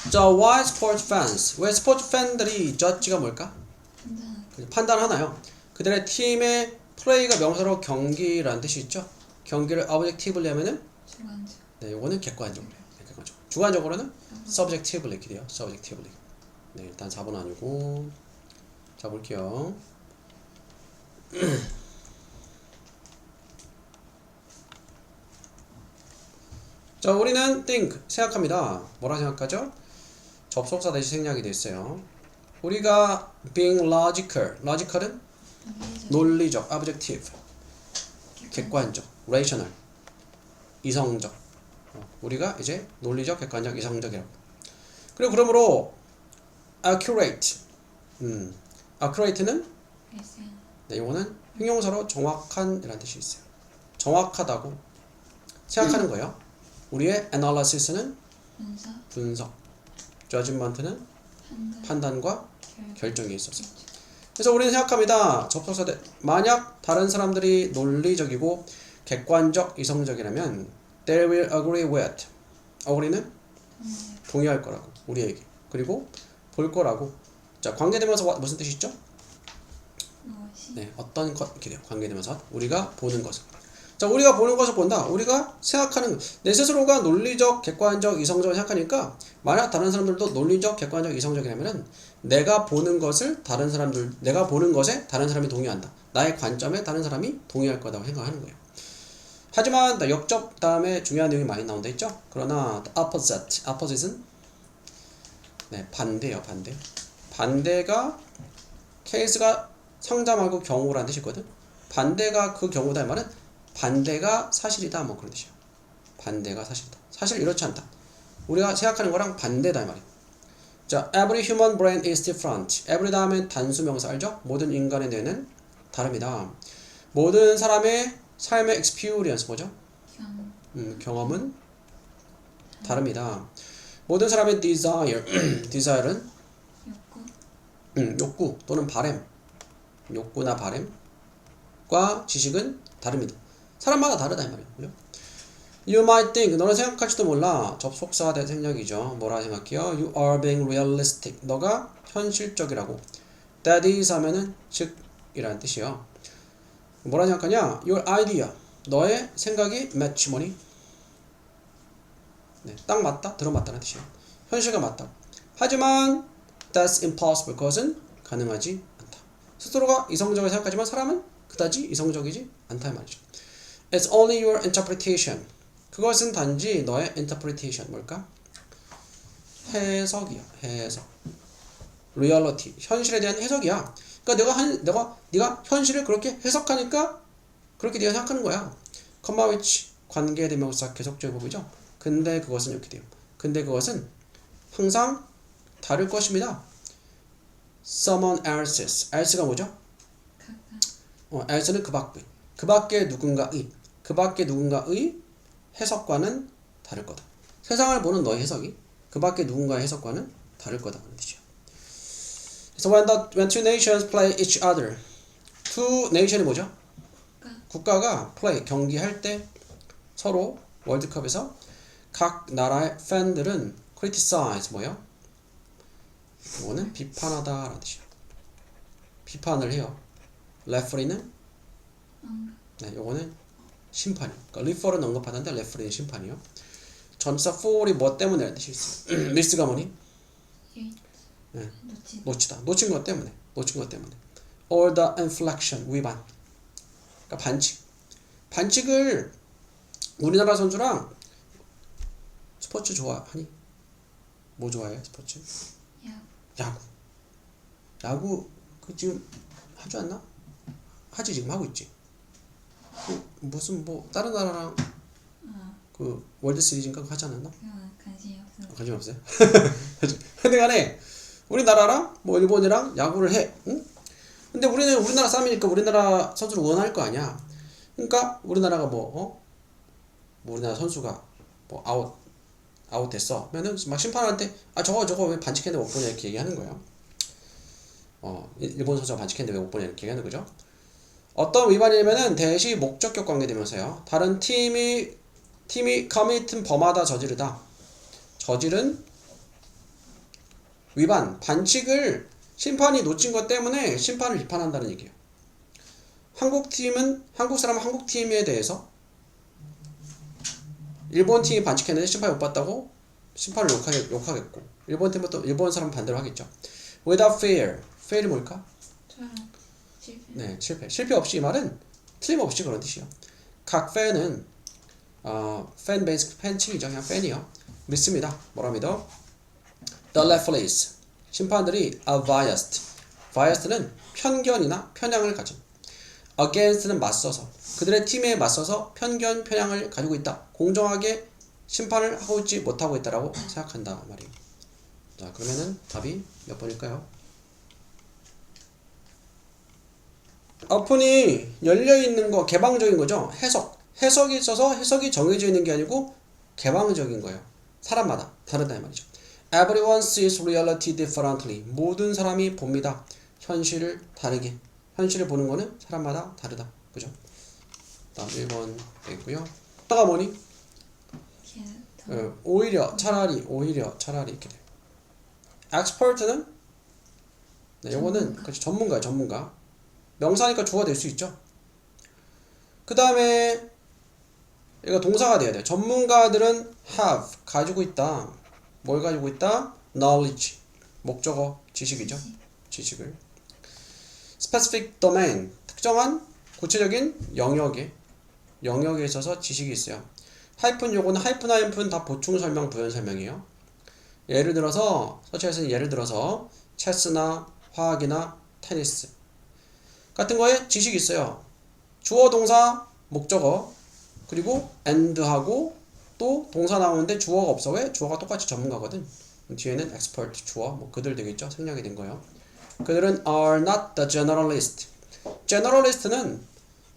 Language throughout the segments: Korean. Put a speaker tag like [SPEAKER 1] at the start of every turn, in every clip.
[SPEAKER 1] 자, why sports fans? 왜 스포츠 팬들이 judge가 뭘까? 판단하나요? 그들의 팀의 플레이가 명사로 경기라는 뜻이 있죠. 경기를 objectively 하면은
[SPEAKER 2] 주관적.
[SPEAKER 1] 네, 이거는 객관적으로 해요. 네, 객관적으로. 주관적으로는 subjectively 이렇게 돼요. subjectively. 네, 일단 4번 아니고 자 볼게요. 자, 우리는 think 생각합니다. 뭐라 생각하죠? 접속사 대신 생략이 됐어요. 우리가 being logical, logical은 논리적, objective, 객관적, rational, 이성적. 우리가 이제 논리적, 객관적, 이성적이라고. 그리고 그러므로 accurate, accurate는 네, 이거는 형용사로 정확한 이라는 뜻이 있어요. 정확하다고 생각하는 거예요. 우리의 analysis는 분석, judgment는 판단과 결정에 있어서. 그래서 우리는 생각합니다. 접속사 대 만약 다른 사람들이 논리적이고 객관적, 이성적이라면 they will agree with. agree는 동의할 거라고 우리에게. 그리고 볼 거라고. 자, 관계대명사 무슨 뜻이 있죠? 네, 어떤 것 이렇게 돼요. 관계대명사 우리가 보는 것을. 자, 우리가 보는 것을 본다. 우리가 생각하는 내 스스로가 논리적, 객관적, 이성적으로 생각하니까 만약 다른 사람들도 논리적, 객관적, 이성적이라면은 내가 보는 것을 다른 사람들 내가 보는 것에 다른 사람이 동의한다. 나의 관점에 다른 사람이 동의할 거라고 생각하는 거예요. 하지만 역접 다음에 중요한 내용이 많이 나온다 했죠. 그러나 opposite은 네, 반대요, 반대. 반대가 케이스가 상담하고 경우라는 뜻이거든. 반대가 그 경우다 이 말은 반대가 사실이다 뭐 그런 뜻이야. 반대가 사실이다. 사실 이렇지 않다. 우리가 생각하는 거랑 반대다 이 말이야. 자, every human brain is different. every 다음엔 단수명사 알죠? 모든 인간의 뇌는 다릅니다. 모든 사람의 삶의 experience 뭐죠? 경험은 다릅니다. 모든 사람의 desire, desire은 욕구 또는 바램, 욕구나 바램과 지식은 다릅니다. 사람마다 다르다 이 말이에요. 그죠? You might think, 너는 생각할지도 몰라. 접속사 대 생략이죠. 뭐라 생각해요? You are being realistic. 너가 현실적이라고. That is 하면은 즉 이라는 뜻이에요. 뭐라 생각하냐? Your idea. 너의 생각이 match 뭐니? 네, 딱 맞다, 들어맞다는 뜻이에요. 현실과 맞다. 하지만 that's impossible. 그것은 가능하지 않다. 스스로가 이성적으로 생각하지만 사람은 그다지 이성적이지 않다 이 말이죠. It's only your interpretation. 그것은 단지 너의 interpretation 뭘까? 해석이야. 해석. reality. 현실에 대한 해석이야. 그러니까 네가 현실을 그렇게 해석하니까 그렇게 네가 생각하는 거야. comma which 관계대명사 계속적이죠. 근데 그것은 이렇게 돼요. 근데 그것은 항상 다를 것입니다. someone else's. else가 뭐죠? else는 그 밖에 누군가의 해석과는 다를 거다. 세상을 보는 너의 해석이 그 밖에 누군가의 해석과는 다를 거다 그런 뜻이야. 그래서 when two nations play each other. two nation이 뭐죠? 국가가 play 경기할 때 서로 월드컵에서 각 나라의 팬들은 criticize 뭐요? 이거는 비판하다라는 뜻이야. 비판을 해요. referee는 네, 요거는 심판이요. 그러니까 refer은 언급하는데 referee는 심판이요. 전치사 for이 뭐 때문에 라는 뜻이 있어요. miss가 뭐니? 네, 놓치다. 놓친 것 때문에. or the inflection 위반. 그러니까 반칙을 우리나라 선수랑 스포츠 좋아하니? 뭐 좋아해? 스포츠? 야구 그 지금 하지 않나? 하지 지금 하고 있지. 그 무슨 뭐 다른 나라랑 그 월드 시리즈인가 하지 않았나? 관심 없어요. 근데 간에 우리나라랑 뭐 일본이랑 야구를 해. 응? 근데 우리는 우리나라 사람이니까 우리나라 선수를 원할 거 아니야. 그러니까 우리나라가 뭐 우리나라 선수가 뭐 아웃 됐어. 그러면은 막 심판한테 저거 왜 반칙했는데 못 보냐 이렇게 얘기하는 거예요. 일본 선수가 반칙했는데 왜 못 보냐 이렇게 얘기하는 거죠. 어떤 위반이냐면은 대시 목적격 관계되면서요. 다른 팀이 commit 범하다 저지르다. 저지른 위반, 반칙을 심판이 놓친 것 때문에 심판을 비판한다는 얘기예요. 한국 사람은 한국 팀에 대해서 일본 팀이 반칙했는데 심판이 못 봤다고 심판을 욕하겠고, 일본 팀은 또 일본 사람 반대로 하겠죠. Without fail, fail이 뭘까?
[SPEAKER 2] 실패.
[SPEAKER 1] 네, 실패 없이 이 말은 틀림없이 그런 뜻이에요. 각 팬은 팬 베이스 팬층이죠. 그냥 팬이요. 믿습니다. 뭐라 믿어? The referees, 심판들이 are biased. biased는 편견이나 편향을 가진. against는 맞서서, 그들의 팀에 맞서서 편향을 가지고 있다. 공정하게 심판을 하고 있지 못하고 있다라고 생각한다 말이에요. 자, 그러면은 답이 몇 번일까요? 오픈이 열려있는 거 개방적인 거죠. 해석이 있어서 해석이 정해져 있는 게 아니고 개방적인 거예요. 사람마다 다르다 이 말이죠. Everyone sees reality differently. 모든 사람이 봅니다. 현실을 다르게. 현실을 보는 거는 사람마다 다르다. 그죠? 다음 1번 되겠고요. 하다가 뭐니? 오히려 차라리 이렇게 돼. expert는 네, 요거는 그렇지, 전문가야, 전문가. 명사니까 주어가 될 수 있죠. 그 다음에 이거 동사가 돼야 돼요. 전문가들은 have, 가지고 있다. 뭘 가지고 있다? knowledge, 목적어, 지식이죠. 지식을. specific domain, 특정한 구체적인 영역에 있어서 지식이 있어요. 하이픈, 요거는 하이픈 다 보충 설명, 부연 설명이에요. 예를 들어서 서치에서는 예를 들어서 체스나 화학이나 테니스 같은 거에 지식이 있어요. 주어, 동사, 목적어, 그리고 and하고 또 동사 나오는데 주어가 없어. 왜? 주어가 똑같이 전문가거든. 뒤에는 expert, 주어, 뭐 그들 되겠죠. 생략이 된 거예요. 그들은 are not the generalist. generalist는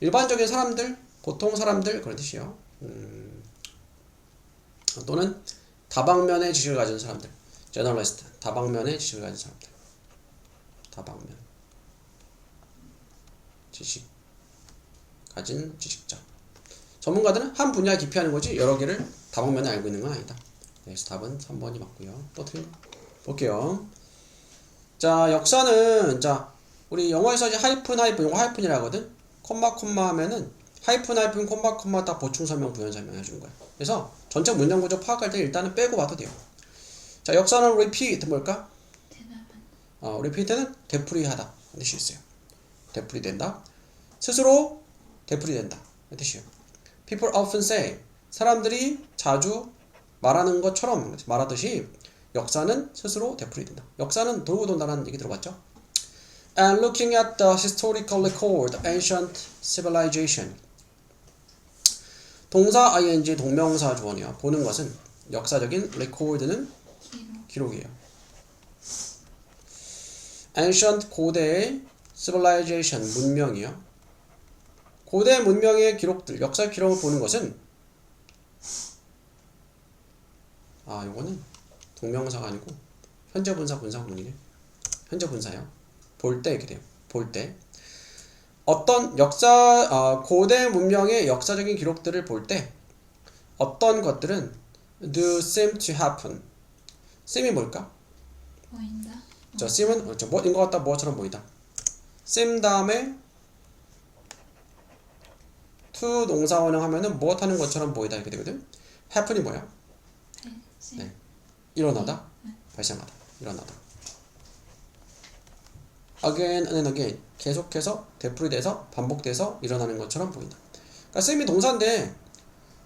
[SPEAKER 1] 일반적인 사람들, 보통 사람들 그런 뜻이에요. 또는 다방면의 지식을 가진 사람들. generalist, 다방면의 지식을 가진 사람들. 다방면. 지식. 가진 지식자. 전문가들은 한 분야에 기피하는 거지 여러 개를 다방면에 알고 있는 건 아니다. 그래서 답은 3번이 맞고요. 또 틀린 거 볼게요. 자, 역사는 자 우리 영어에서 이제 하이픈 이거 하이픈이라 하거든. 콤마 하면은 하이픈 콤마 다 보충 설명 부연 설명 해주는 거야. 그래서 전체 문장 구조 파악할 때 일단은 빼고 봐도 돼요. 자, 역사는 repeat 뭘까? repeat는 되풀이하다 뜻이 있어요. 되풀이된다. 스스로 되풀이된다 뜻이에요. People often say, 사람들이 자주 말하는 것처럼 말하듯이 역사는 스스로 되풀이된다. 역사는 돌고 돈다는 얘기 들어봤죠? And looking at the historical record, ancient civilization. 동사 ing 동명사 주어네요. 보는 것은 역사적인 record는 기록이에요. ancient 고대의 civilization 문명이요. 고대 문명의 기록들, 역사 기록을 보는 것은 요거는 동명사가 아니고 현재 분사 분사구문이네. 현재 분사요. 볼 때 이렇게 돼요. 볼 때 어떤 고대 문명의 역사적인 기록들을 볼 때 어떤 것들은 do seem to happen. seem이 뭘까?
[SPEAKER 2] 보인다.
[SPEAKER 1] 저 seem은 뭐인 것 같다, 뭐처럼 보이다. seem 다음에 to 동사원형 하면은 무엇 하는 것처럼 보이다 이렇게 되거든. happen이 뭐야? 네. 일어나다, 발생하다, 일어나다. again and again, 계속해서 되풀이돼서 반복돼서 일어나는 것처럼 보인다. 그러니까 seem이 동사인데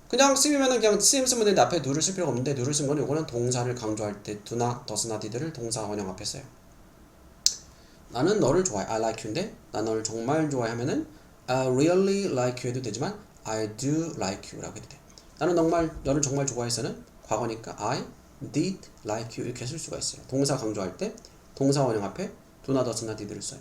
[SPEAKER 1] 그냥 seem이면은 그냥 seem 쓰면 되는데 앞에 do를 쓸 필요가 없는데 do를 쓴 거는 이거는 동사를 강조할 때 do나 does나 did를 동사 원형 앞에 써요. 나는 너를 좋아해. I like you인데 난 너를 정말 좋아해 하면은 I really like you 해도 되지만 I do like you 라고 해도 돼. 나는 너를 정말 좋아해서는 과거니까 I did like you 이렇게 쓸 수가 있어요. 동사 강조할 때 동사 원형 앞에 do나 does나 did를 써요.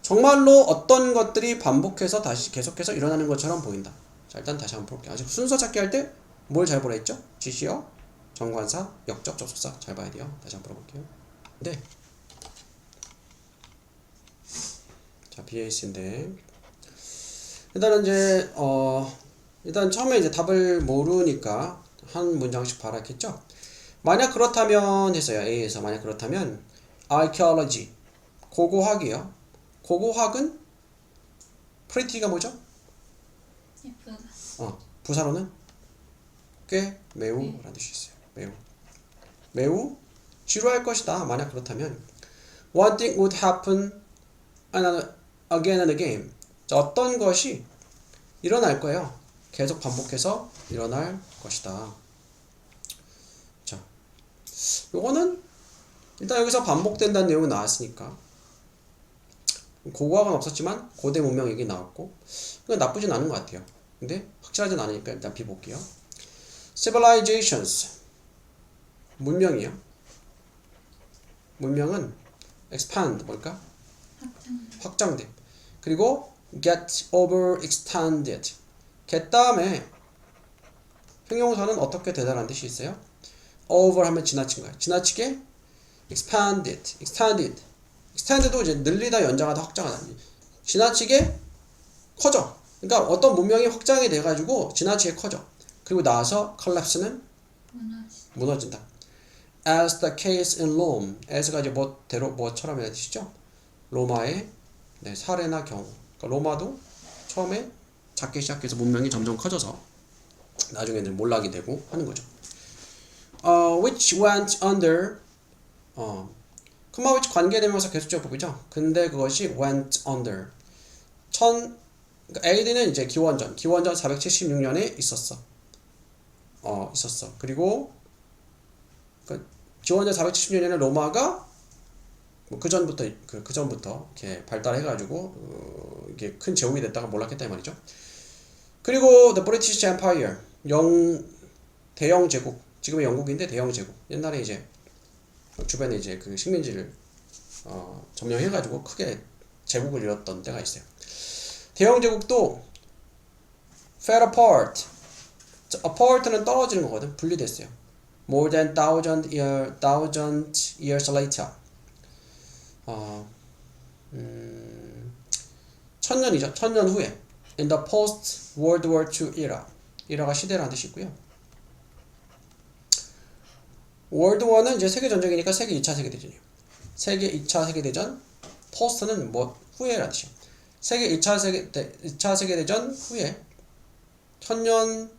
[SPEAKER 1] 정말로 어떤 것들이 반복해서 다시 계속해서 일어나는 것처럼 보인다. 자, 일단 다시 한번 볼게요. 아직 순서 찾기 할 때 뭘 잘 보라 했죠? 지시어, 정관사, 역적, 접속사 잘 봐야 돼요. 다시 한번 볼게요. 네. 자, BAC인데 일단은 이제 일단 처음에 이제 답을 모르니까 한 문장씩 봐라 했겠죠? 만약 그렇다면 했어요. A에서 만약 그렇다면 archaeology 고고학이요. 고고학은 pretty가 뭐죠?
[SPEAKER 2] 예쁘다.
[SPEAKER 1] 부사로는 꽤 매우 라는 뜻이 있어요. 매우 지루할 것이다. 만약 그렇다면 one thing would happen again and again. 자, 어떤 것이 일어날 거예요. 계속 반복해서 일어날 것이다. 자, 요거는 일단 여기서 반복된다는 내용이 나왔으니까 고고학은 없었지만 고대 문명 얘기 나왔고 그건 나쁘진 않은 것 같아요. 근데 확실하진 않으니까 일단 비볼게요. civilizations 문명이요. 문명은 expand 뭘까? 확장됨. 그리고 get overextended. get 다음에 형용사는 어떻게 되다라는 뜻이 있어요. over 하면 지나친 거야. 지나치게 expanded도 이제 늘리다, 연장하다, 확장하다. 지나치게 커져. 그러니까 어떤 문명이 확장이 돼가지고 지나치게 커져. 그리고 나서 collapse는 무너진다. As the case in Rome. as가 이제 뭐처럼 이라는 뜻이죠. 로마의 사례나 경우. 그러니까 로마도 처음에 작게 시작해서 문명이 점점 커져서 나중에는 몰락이 되고 하는 거죠. Which went under which 관계되면서 계속적 부분이죠. 근데 그것이 went under 그러니까 AD는 이제 기원전 476년에 있었어. 그리고 기원전 476년에 로마가 그 전부터 이렇게 발달해가지고 이게 큰 제국이 됐다가 몰락했다 이 말이죠. 그리고 the British Empire 대영 제국, 지금의 영국인데 대영 제국. 옛날에 이제 주변에 이제 그 식민지를 점령해가지고 크게 제국을 이뤘던 때가 있어요. 대영 제국도 fell apart. apart는 떨어지는 거거든. 분리됐어요. More than thousand years later. 1000년이죠. 1000년 후에. In the post World War II era. 이라가 시대라는 뜻이 있고요. 월드 워는 이제 세계 전쟁이니까 세계 2차 세계 대전이에요. 세계 2차 세계 대전. post는 뭐 후에라는 뜻이에요. 세계 2차 세계 대전 후에 1000년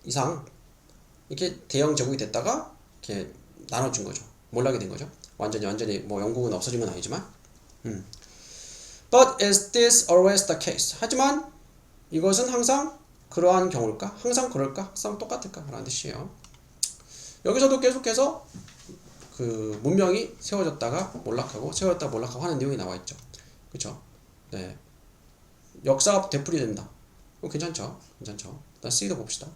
[SPEAKER 1] 이상 이렇게 대영 제국이 됐다가 이렇게 나눠준 거죠. 몰락이 된 거죠. 완전히 뭐 영국은 없어진 건 아니지만. But is this always the case? 하지만 이것은 항상 그러한 경우일까? 항상 그럴까? 항상 똑같을까? 라는 뜻이에요. 여기서도 계속해서 그 문명이 세워졌다가 몰락하고 세워졌다가 몰락하고 하는 내용이 나와 있죠. 그렇죠? 네. 역사가 되풀이된다. 괜찮죠? 일단 C도 봅시다.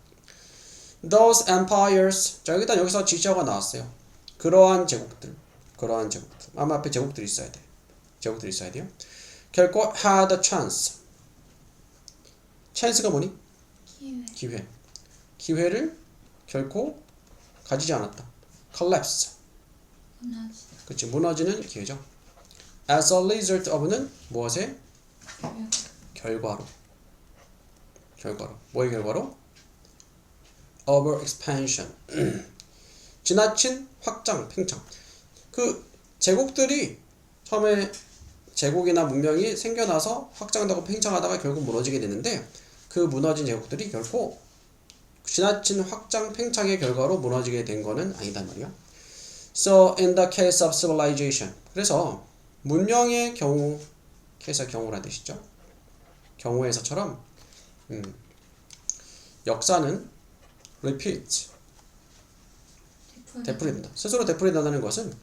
[SPEAKER 1] Those empires. 자, 일단 여기서 지시어가 나왔어요. 그러한 제국들. 아마 앞에 제국들이 있어야 돼요. 결코 had a chance. chance가 뭐니? 기회를 결코 가지지 않았다. collapse. 그치, 무너지는 기회죠. As a result of는 무엇의? 결과로. 뭐의 결과로? over expansion. 지나친 확장, 팽창. 그 제국들이 처음에 제국이나 문명이 생겨나서 확장되고 팽창하다가 결국 무너지게 되는데 그 무너진 제국들이 결코 지나친 확장, 팽창의 결과로 무너지게 된 거는 아니단 말이야. So in the case of civilization. 그래서 문명의 경우, case가 경우란 뜻이죠. 경우에서처럼 역사는 repeat. 되풀이된다. 스스로 되풀이된다는 것은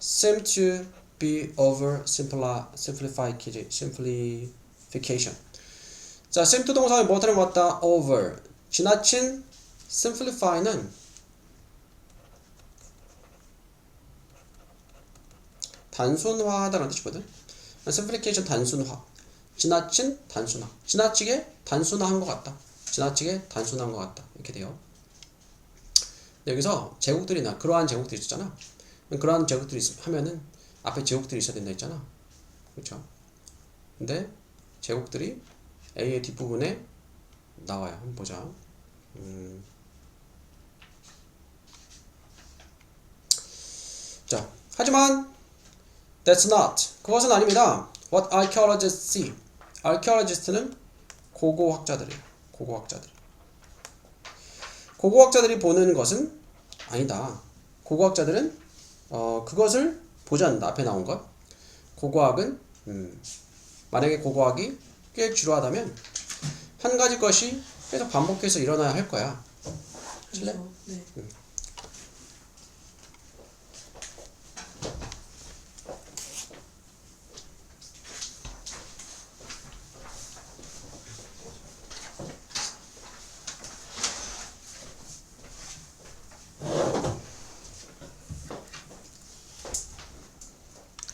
[SPEAKER 1] seem to be over simplification. 자, seem to 동사에 뭐를 모았다? over. 지나친. simplify는 단순화하다는 뜻이거든. simplification 단순화. 지나친 단순화. 지나치게 단순화한 것 같다. 이렇게 돼요. 여기서 제국들이나 그러한 제국들이 있었잖아. 그러한 제국들이 하면은 앞에 제국들이 있어야 된다 했잖아. 그렇죠? 근데 제국들이 A의 뒷부분에 나와요. 한번 보자. 자, 하지만 that's not. 그것은 아닙니다. What archaeologists see. archaeologist는 고고학자들이에요. 고고학자들. 고고학자들이 보는 것은 아니다. 고고학자들은 그것을 보지 않는다. 앞에 나온 것. 고고학은 만약에 고고학이 꽤 지루하다면 한 가지 것이 계속 반복해서 일어나야 할 거야. 실례?
[SPEAKER 3] 네.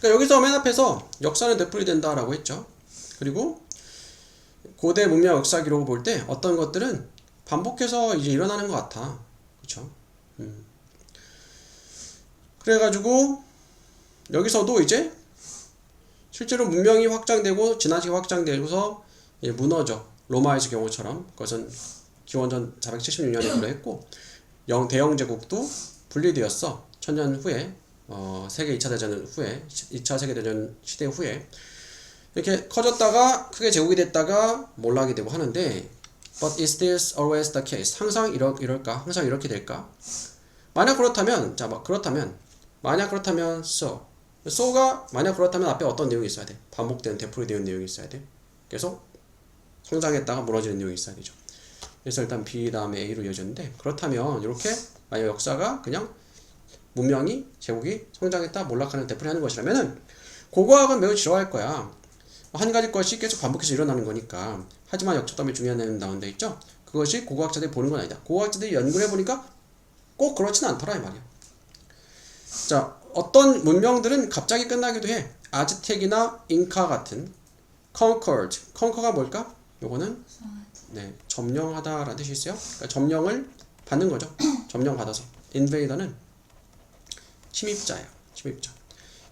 [SPEAKER 1] 그러니까 여기서 맨 앞에서 역사는 되풀이된다라고 했죠. 그리고 고대 문명 역사 기록을 볼 때 어떤 것들은 반복해서 이제 일어나는 것 같아. 그렇죠? 그래가지고 여기서도 이제 실제로 문명이 확장되고 지나치게 확장되고서 무너져. 로마의 경우처럼 그것은 기원전 476년에 그랬고 대영 제국도 분리되었어. 천년 후에 세계 2차 대전 후에 2차 세계대전 시대 후에 이렇게 커졌다가 크게 제국이 됐다가 몰락이 되고 하는데 But is this always the case? 항상 이럴까? 항상 이렇게 될까? 만약 그렇다면 만약 그렇다면 so가 만약 그렇다면 앞에 어떤 내용이 있어야 돼? 반복되는 되풀이되는 내용이 있어야 돼. 계속 성장했다가 무너지는 내용이 있어야 되죠. 그래서 일단 B 다음에 A로 이어졌는데 그렇다면 이렇게 만약 역사가 그냥 문명이 제국이 성장했다 몰락하는 되풀이하는 것이라면은 고고학은 매우 지루할 거야. 한 가지 것이 계속 반복해서 일어나는 거니까. 하지만 역적담에 중요한 내용 나온데 있죠. 그것이 고고학자들이 보는 건 아니다. 고고학자들이 연구를 해보니까 꼭 그렇지는 않더라 이 말이야. 자, 어떤 문명들은 갑자기 끝나기도 해. 아즈텍이나 잉카 같은 conquered. conquer가 뭘까? 요거는 점령하다라는 뜻이 있어요. 그러니까 점령을 받는 거죠. 점령받아서. invader는 침입자예요.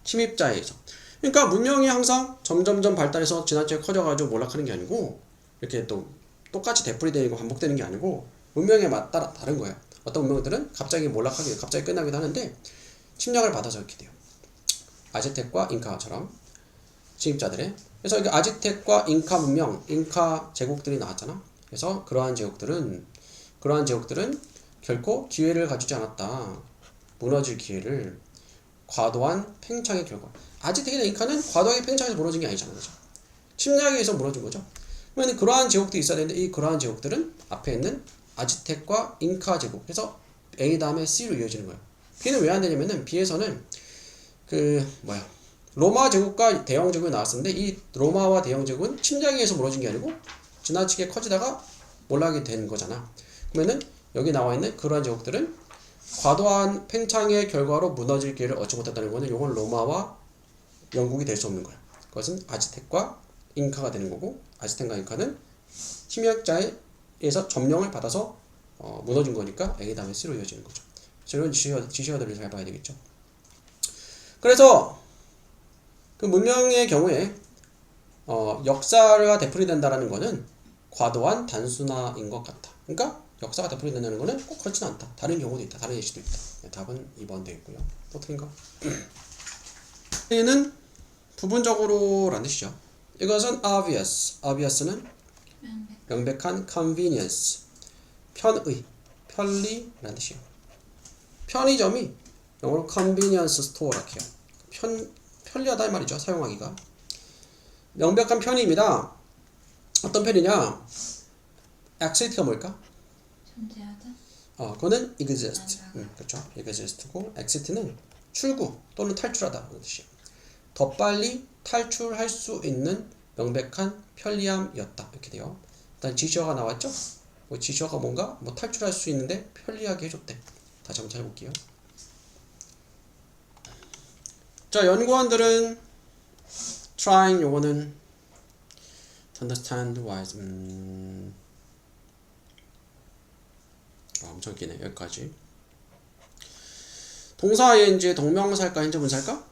[SPEAKER 1] 침입자에서. 그러니까 문명이 항상 점점점 발달해서 지나치게 커져가지고 몰락하는 게 아니고 이렇게 또 똑같이 되풀이되고 반복되는 게 아니고 문명에 따라 다른 거예요. 어떤 문명들은 갑자기 몰락하기도 갑자기 끝나기도 하는데 침략을 받아서 이렇게 돼요. 아즈텍과 잉카처럼 침입자들의. 그래서 이게 아즈텍과 잉카 문명, 잉카 제국들이 나왔잖아. 그래서 그러한 제국들은 결코 기회를 가지지 않았다. 무너질 기회를. 과도한 팽창의 결과. 아즈텍이나 잉카는 과도하게 팽창해서 무너진 게 아니잖아요. 그죠? 침략에 의해서 무너진 거죠. 그러면 그러한 제국들이 있어야 되는데 이 그러한 제국들은 앞에 있는 아즈텍과 잉카 제국. 그래서 A 다음에 C로 이어지는 거예요. B는 왜 안 되냐면은 B에서는 로마 제국과 대영 제국이 나왔었는데 이 로마와 대영 제국은 침략에 의해서 무너진 게 아니고 지나치게 커지다가 몰락이 된 거잖아. 그러면은 여기 나와 있는 그러한 제국들은 과도한 팽창의 결과로 무너질 기회를 얻지 못했다는 거는 이건 로마와 영국이 될 수 없는 거야. 그것은 아즈텍과 잉카가 되는 거고 아즈텍과 잉카는 침략자에서 점령을 받아서 무너진 거니까 A 다음에 C로 이어지는 거죠. 이런 지시어들을 잘 봐야 되겠죠. 그래서 그 문명의 경우에 역사가 되풀이된다라는 거는 과도한 단순화인 것 같아. 그러니까 역사가 되풀이된다는 거는 꼭 그렇지는 않다. 다른 경우도 있다. 다른 예시도 있다. 네, 답은 2번 되겠고요. 또 틀린 거? 얘는 부분적으로 라는 뜻이죠. 이것은 obvious. obvious는 명백한 convenience. 편의, 편리라는 뜻이에요. 편의점이 영어로 convenience store라고 해요. 편리하다 이 말이죠. 사용하기가. 명백한 편의입니다. 어떤 편이냐? exist가 뭘까?
[SPEAKER 2] 존재하다.
[SPEAKER 1] 그거는 exist. 그렇죠. exist고 exit는 출구 또는 탈출하다 그런 뜻이에요. 더 빨리 탈출할 수 있는 명백한 편리함이었다. 이렇게 돼요. 일단 지시어가 나왔죠? 지시어가 뭔가 탈출할 수 있는데 편리하게 해줬대. 다시 한번 잘 볼게요. 자, 연구원들은 trying 요거는 understand wise 엄청 기네. 여기까지. 동사 ing의 동명사일까 현재 분사일까?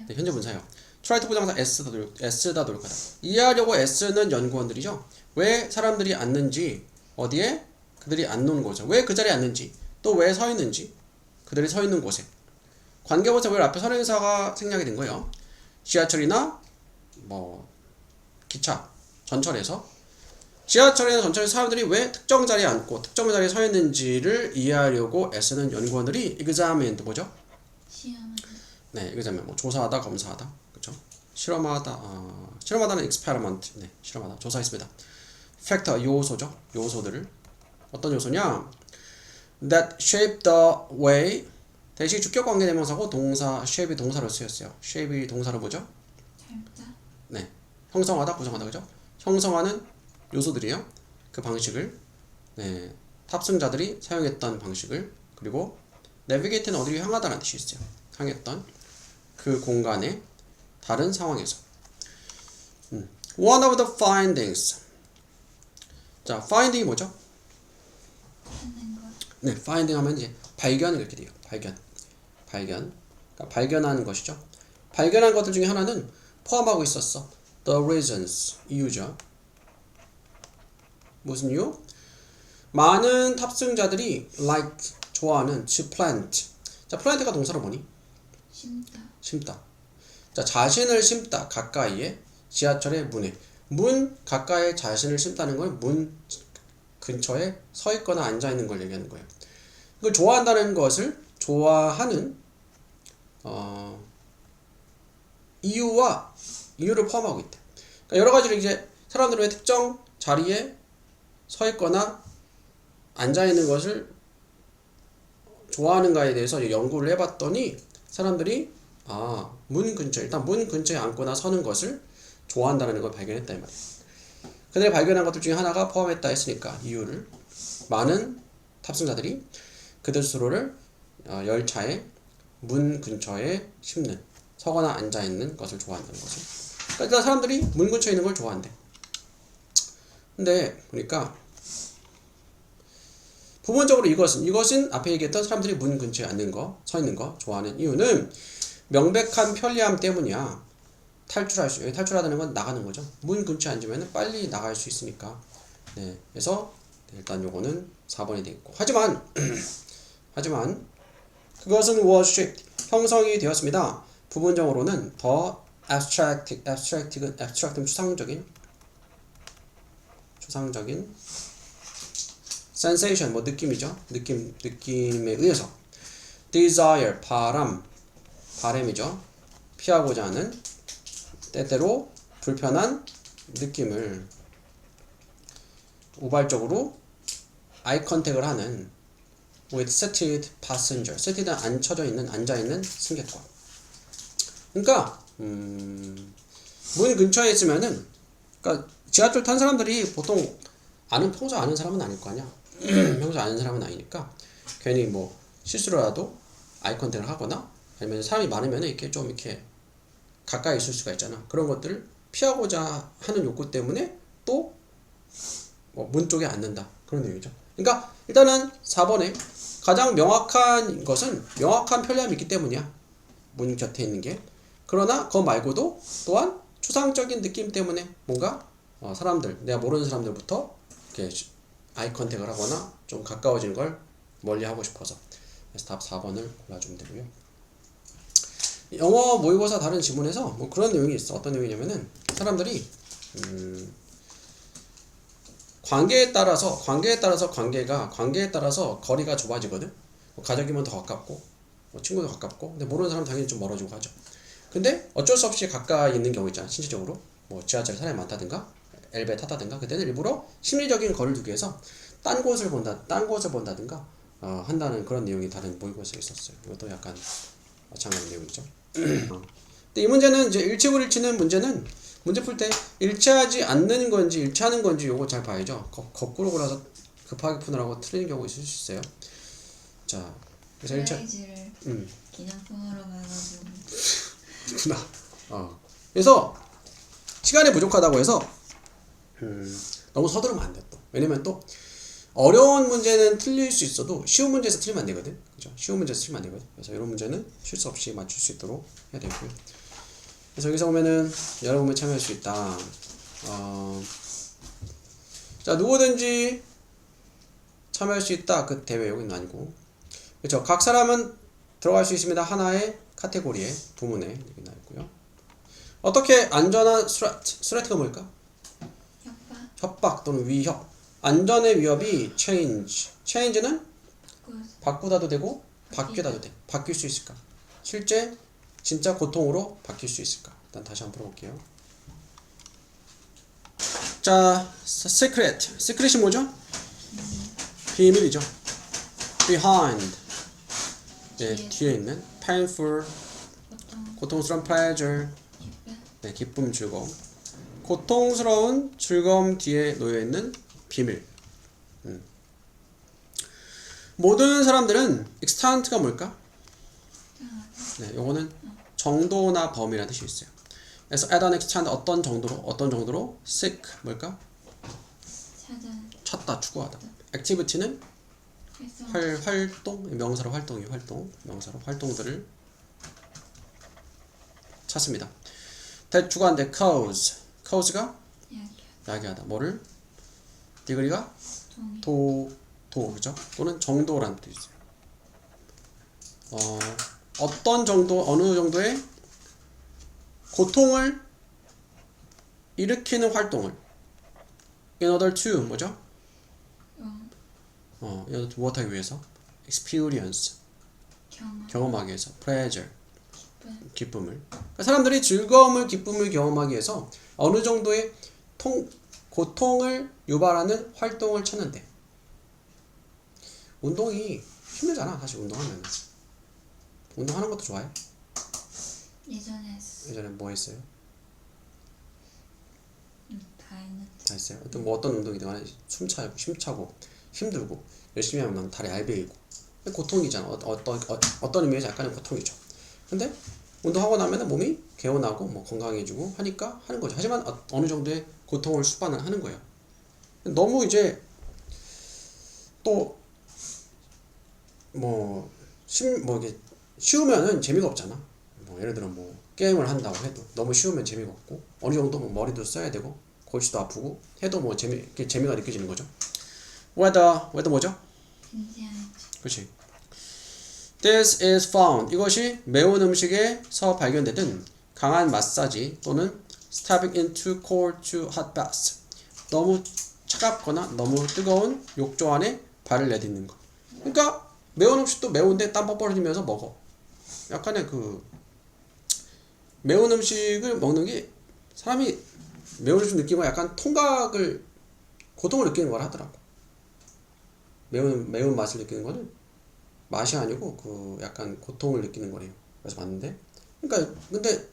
[SPEAKER 1] 네, 현재 분사예요. try to 부정사 S다 노력하다. 이해하려고 S는 연구원들이죠. 왜 사람들이 앉는지, 어디에 그들이 안 노는 거죠. 왜 그 자리에 앉는지, 또 왜 서 있는지, 그들이 서 있는 곳에. 관계부터 왜 앞에 선행사가 생략이 된 거예요. 지하철이나 뭐 기차, 전철에서 지하철이나 전철에서 사람들이 왜 특정 자리에 앉고 특정 자리에 서 있는지를 이해하려고 애쓰는 연구원들이 examined 뭐죠?
[SPEAKER 2] 시험은
[SPEAKER 1] 네, examine 뭐 조사하다, 검사하다, 그렇죠? 실험하다, 실험하다는 experiment, 네, 실험하다, 조사했습니다. factor 요소죠, 요소들을 어떤 요소냐? That shape the way 대시 주격 관계 대명사고 동사 shape이 동사로 쓰였어요. shape이 동사로 뭐죠?
[SPEAKER 2] 닮다
[SPEAKER 1] 네, 형성하다, 구성하다, 그죠? 형성하는 요소들이요. 그 방식을 네, 탑승자들이 사용했던 방식을 그리고 navigate는 어디로 향하다라는 뜻이 있어요. 향했던 그 공간의 다른 상황에서. One of the findings. 자, finding이 뭐죠?
[SPEAKER 2] 찾는 것
[SPEAKER 1] 네, finding 하면 이제 발견 이렇게 돼요. 발견. 그러니까 발견하는 것이죠. 발견한 것들 중에 하나는 포함하고 있었어. The reasons. 이유죠. 무슨 이유? 많은 탑승자들이 like 좋아하는 to plant. 자, plant가 동사로 뭐니?
[SPEAKER 2] 심다
[SPEAKER 1] 심다. 자, 자신을 심다. 가까이에 지하철의 문에. 문 가까이에 자신을 심다는 건 문 근처에 서 있거나 앉아 있는 걸 얘기하는 거예요. 그걸 좋아한다는 것을 좋아하는 이유를 포함하고 있대. 그러니까 여러 가지로 이제 사람들은 왜 특정 자리에 서 있거나 앉아 있는 것을 좋아하는가에 대해서 연구를 해봤더니 사람들이 문 근처 일단 문 근처에 앉거나 서는 것을 좋아한다는 걸 발견했다 이 말이에요. 그들이 발견한 것들 중에 하나가 포함했다 했으니까 이유를 많은 탑승자들이 그들 스스로를 열차의 문 근처에 심는 서거나 앉아 있는 것을 좋아한다는 거죠. 그러니까 일단 사람들이 문 근처에 있는 걸 좋아한대. 근데 보니까 부분적으로 이것은 앞에 얘기했던 사람들이 문 근처에 앉는 거, 서 있는 거 좋아하는 이유는 명백한 편리함 때문이야. 탈출하다는 건 나가는 거죠. 문 근처에 앉으면 빨리 나갈 수 있으니까. 네, 그래서 일단 요거는 4번이 되겠고. 하지만 그것은 was shaped 형성이 되었습니다. 부분적으로는 더 abstract는 추상적인 sensation 느낌이죠. 느낌에 의해서 desire 바람이죠. 피하고자 하는 때때로 불편한 느낌을 우발적으로 아이 컨택을 하는 with seated passenger. seated는 앉아 있는 승객과. 그러니까 문 근처에 있으면은 그러니까 지하철 탄 사람들이 보통 평소 아는 사람은 아닐 거 아니야. 평소 아는 사람은 아니니까 괜히 뭐 실수로라도 아이 컨택을 하거나 아니면 사람이 많으면 이렇게 좀 이렇게 가까이 있을 수가 있잖아. 그런 것들을 피하고자 하는 욕구 때문에 또 문 쪽에 앉는다. 그런 내용이죠. 그러니까 일단은 4번에 가장 명확한 것은 명확한 편리함이 있기 때문이야. 문 곁에 있는 게. 그러나 그거 말고도 또한 추상적인 느낌 때문에 뭔가 사람들, 내가 모르는 사람들부터 이렇게 아이 컨택을 하거나 좀 가까워지는 걸 멀리 하고 싶어서. 그래서 답 4번을 골라주면 되고요. 영어 모의고사 다른 지문에서 뭐 그런 내용이 있어. 어떤 내용이냐면은 사람들이 관계에 따라서 거리가 좁아지거든. 뭐 가족이면 더 가깝고 뭐 친구도 가깝고 근데 모르는 사람 당연히 좀 멀어지고 하죠. 근데 어쩔 수 없이 가까이 있는 경우 있잖아. 신체적으로 뭐 지하철에 사람이 많다든가 엘베 타다든가 그때는 일부러 심리적인 거리를 두기 위해서 딴 곳을 본다든가 한다는 그런 내용이 다른 모의고사에 있었어요. 이것도 약간 마찬가지 내용이죠. 근데 이 문제는 이제 일치불일치는 문제는 문제 풀 때 일치하지 않는 건지 일치하는 건지 요거 잘 봐야죠. 거꾸로 골라서 급하게 푸느라고 틀리는 경우가 있을 수 있어요. 자, 그래서
[SPEAKER 2] 플레이즈를 기념품으로 가가지고
[SPEAKER 1] 그래서 시간이 부족하다고 해서 너무 서두르면 안 돼. 또 왜냐면 또 어려운 문제는 틀릴 수 있어도 쉬운 문제에서 틀리면 안 되거든. 그죠? 쉬운 문제에서 틀리면 안 되거든. 그래서 이런 문제는 실수 없이 맞출 수 있도록 해야 되고요. 그래서 여기서 보면은 여러분이 참여할 수 있다. 자, 누구든지 참여할 수 있다. 그 대회 여기는 아니고 그렇죠. 각 사람은 들어갈 수 있습니다. 하나의 카테고리에 부문에 여기 나 있고요. 어떻게 안전한 threat가 뭘까?
[SPEAKER 2] 협박.
[SPEAKER 1] 협박 또는 위협. 안전의 위협이 change는 바꾸다도 되고 바뀌다도 돼. 바뀔 수 있을까? 실제 진짜 고통으로 바뀔 수 있을까? 일단 다시 한번 풀어볼게요. 자, secret. secret이 뭐죠? 비밀이죠. behind. 네, 뒤에 있는 painful. 고통스러운 pleasure. 네, 기쁨, 즐거움. 고통스러운 즐거움 뒤에 놓여 있는 비밀. 모든 사람들은 extent가 뭘까? 네, 요거는 정도나 범위라는 뜻이 있어요. 그래서 at an extent 어떤 정도로 seek 뭘까? 찾다, 추구하다. activity는 활동, 명사로 활동이 명사로 활동들을 찾습니다. 주관대 cause가 야기하다. 뭐를? 디그리가 그죠? 또는 정도라는 뜻이 있어요. 어떤 정도, 어느 정도의 고통을 일으키는 활동을 in order to 뭐죠? in order to 무엇하기 위해서? experience 경험하기 위해서 pleasure 기쁨을 그러니까 사람들이 즐거움을 기쁨을 경험하기 위해서 어느 정도의 고통을 유발하는 활동을 찾는데 운동이 힘들잖아. 사실 운동하면 운동하는 것도 좋아해? 예전에 뭐 했어요? 다 했어요. 어떤 운동이든 간에 숨차고 힘들고 열심히 하면 다리 얇아지고 고통이잖아. 어떤 의미에서 약간의 고통이죠. 근데 운동하고 나면 몸이 개운하고 뭐 건강해지고 하니까 하는 거죠. 하지만 어느 정도의 고통을 수반은 하는 거예요. 너무 이제 또 이게 쉬우면은 재미가 없잖아. 예를 들어 게임을 한다고 해도 너무 쉬우면 재미가 없고 어느 정도 머리도 써야 되고 골치도 아프고 해도 재미가 느껴지는 거죠. whether 뭐죠? 그렇지. This is found. 이것이 매운 음식에서 발견되든 강한 마사지 또는 stepping into cold to hot baths. 너무 차갑거나 너무 뜨거운 욕조 안에 발을 내딛는 것. 그러니까 매운 음식도 매운데 땀 뻘뻘 흘리면서 먹어. 약간의 매운 음식을 먹는 게 사람이 매운 음식 느끼고 약간 고통을 느끼는 거라 하더라고. 매운 맛을 느끼는 거는 맛이 아니고 약간 고통을 느끼는 거래요. 그래서 봤는데 그러니까 근데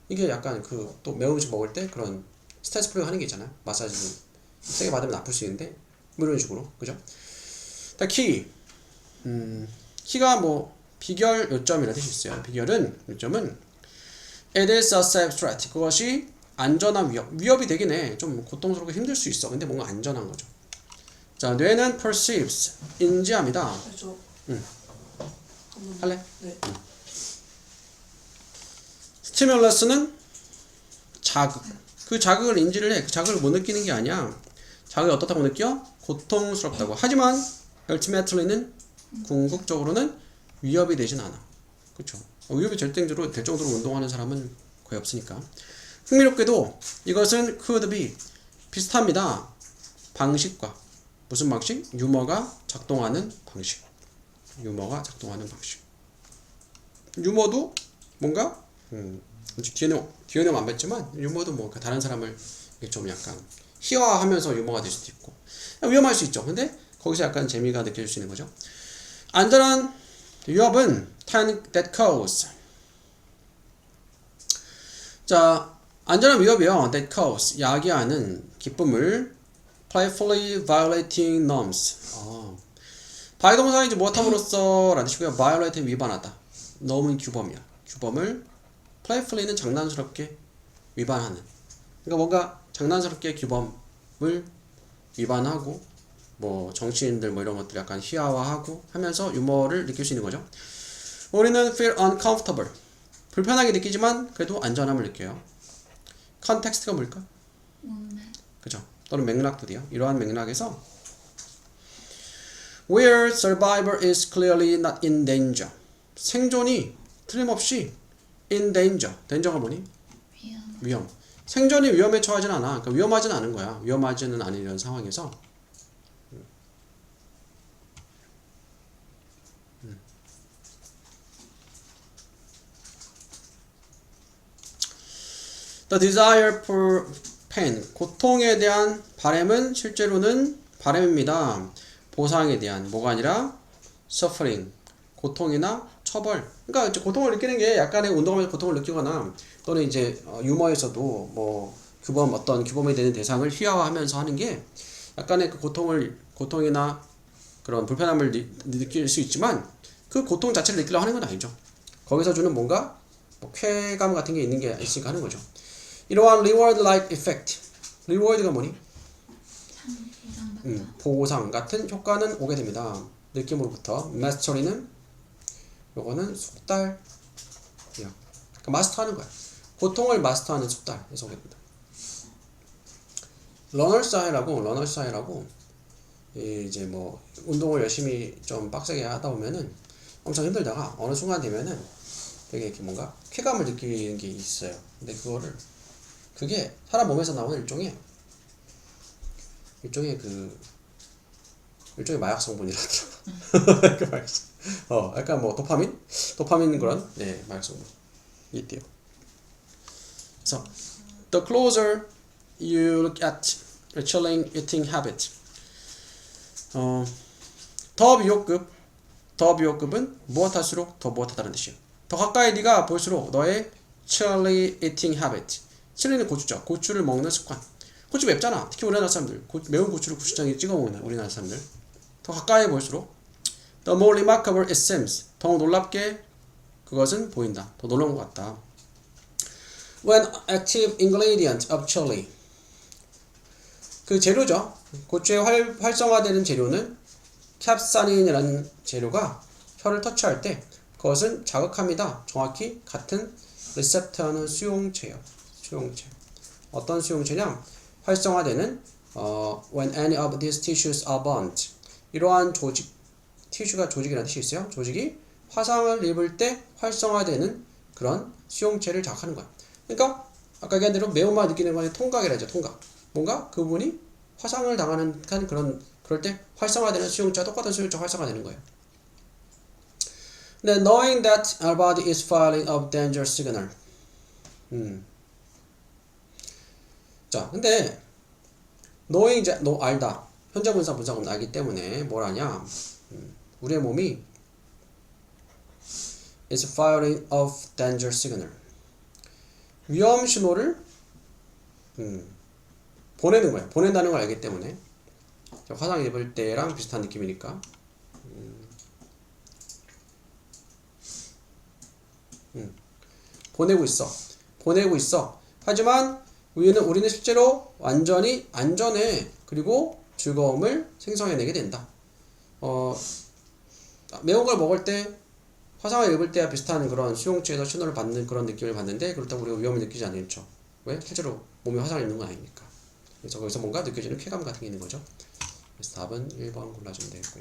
[SPEAKER 1] 이게 약간 또 매운 음식 먹을 때 그런 스트레스 풀리고 하는 게 있잖아요. 마사지 세게 받으면 아플 수 있는데 뭐 이런 식으로 그죠? 키가 비결 요점이라는 뜻이 있어요. 요점은 it is a safe threat. 그것이 안전한 위협이 되긴 해. 좀 고통스럽고 힘들 수 있어. 근데 뭔가 안전한 거죠. 자, 뇌는 perceives 인지합니다. 할래?
[SPEAKER 3] 네.
[SPEAKER 1] 스티뮬러스는 자극. 그 자극을 인지를 해. 그 자극을 못 느끼는 게 아니야. 자극이 어떻다고 느껴? 고통스럽다고. 하지만 ultimately는 궁극적으로는 위협이 되진 않아. 그렇죠? 위협이 될 정도로 운동하는 사람은 거의 없으니까. 흥미롭게도 이것은 could be 비슷합니다. 방식과 무슨 방식? 유머가 작동하는 방식. 유머도 뭔가 뒤에 내용 안 뵀지만 유머도 다른 사람을 좀 약간 희화하면서 유머가 될 수도 있고 위험할 수 있죠. 근데 거기서 약간 재미가 느껴질 수 있는 거죠. 안전한 위협은 that cause. 자, 안전한 위협이요. that cause 야기하는 기쁨을 playfully violating norms. 바이동사인지 무엇함으로써 라는 뜻이고요. violate 위반하다. norm은 규범이야. 규범을 playfully는 장난스럽게 위반하는. 그러니까 뭔가 장난스럽게 규범을 위반하고 정치인들 이런 것들 약간 희화화하고 하면서 유머를 느낄 수 있는 거죠. 우리는 feel uncomfortable. 불편하게 느끼지만 그래도 안전함을 느껴요. 컨텍스트가 뭘까? 그죠? 또는 맥락도 돼요. 이러한 맥락에서 where survival is clearly not in danger. 생존이 틀림없이 in danger. danger가 뭐니? 위험. 생존이 위험에 처하진 않아. 그러니까 위험하진 않은 거야. 위험하지는 않은 이런 상황에서. The desire for pain, 고통에 대한 바램은 실제로는 바램입니다. 보상에 대한 뭐가 아니라 suffering, 고통이나 처벌. 그러니까 이제 고통을 느끼는 게 약간의 운동하면서 고통을 느끼거나 또는 이제 유머에서도 뭐 어떤 규범이 되는 대상을 희화화하면서 하는 게 약간의 그 고통이나 그런 불편함을 느낄 수 있지만 그 고통 자체를 느끼려고 하는 건 아니죠. 거기서 주는 뭔가 뭐 쾌감 같은 게 있는 게 있으니까 하는 거죠. 이러한 reward-like effect. reward가 뭐니? 보상 같은 효과는 오게 됩니다. 느낌으로부터. mastery는 요거는 숙달. 그러니까 마스터하는 거야. 고통을 마스터하는 숙달에서 오게 됩니다. 러너스 하이라고 이제 뭐 운동을 열심히 좀 빡세게 하다 보면은 엄청 힘들다가 어느 순간 되면은 되게 이렇게 뭔가 쾌감을 느끼는 게 있어요. 근데 그게 사람 몸에서 나오는 일종의 마약 성분이라더라. 약간 뭐 도파민 그런 마약 성분이 있대요. 그래서 the closer you look at a chilling eating habit. 더 비호급은 무엇할수록 더 무엇하다는 뜻이에요. 더 가까이 네가 볼수록 너의 chilly eating habit. 칠리는 고추죠. 고추를 먹는 습관. 고추 맵잖아. 특히 우리나라 사람들. 매운 고추를 고추장에 찍어 먹는 우리나라 사람들. 더 가까이 볼수록 the more remarkable it seems. 더 놀랍게 그것은 보인다. 더 놀라운 것 같다. When active ingredient of chili. 그 재료죠. 고추의 활성화되는 재료는 캡사닌이라는 재료가 혀를 터치할 때 그것은 자극합니다. 정확히 같은 리셉터는 수용체예요. 어떤 수용체냐? 활성화되는 when any of these tissues are burnt. 이러한 티슈가 조직이라는 뜻이 있어요. 조직이 화상을 입을 때 활성화되는 그런 수용체를 자극하는 거야. 그러니까 아까 얘기한 대로 매운맛 느끼는 거는 통각이라죠. 통각. 뭔가 그분이 화상을 당하는 그럴 때 활성화되는 수용체와 똑같은 수용체가 활성화되는 거예요. 근데 knowing that our body is firing a danger signal. 자, 근데 knowing 알다. 현재분사 분사금 알기 때문에 뭘 하냐? 우리의 몸이 is firing off danger signal. 위험 신호를 보내는 거야. 보낸다는 걸 알기 때문에 화상 입을 때랑 비슷한 느낌이니까 보내고 있어. 하지만 우리는 실제로 완전히 안전에 그리고 즐거움을 생성해내게 된다. 매운 걸 먹을 때 화상을 입을 때와 비슷한 그런 수용체에서 신호를 받는 그런 느낌을 받는데 그렇다고 우리가 위험을 느끼지 않죠. 왜? 실제로 몸에 화상을 입는 건 아니니까. 그래서 거기서 뭔가 느껴지는 쾌감 같은 게 있는 거죠. 그래서 답은 1번 골라주면 되겠고요.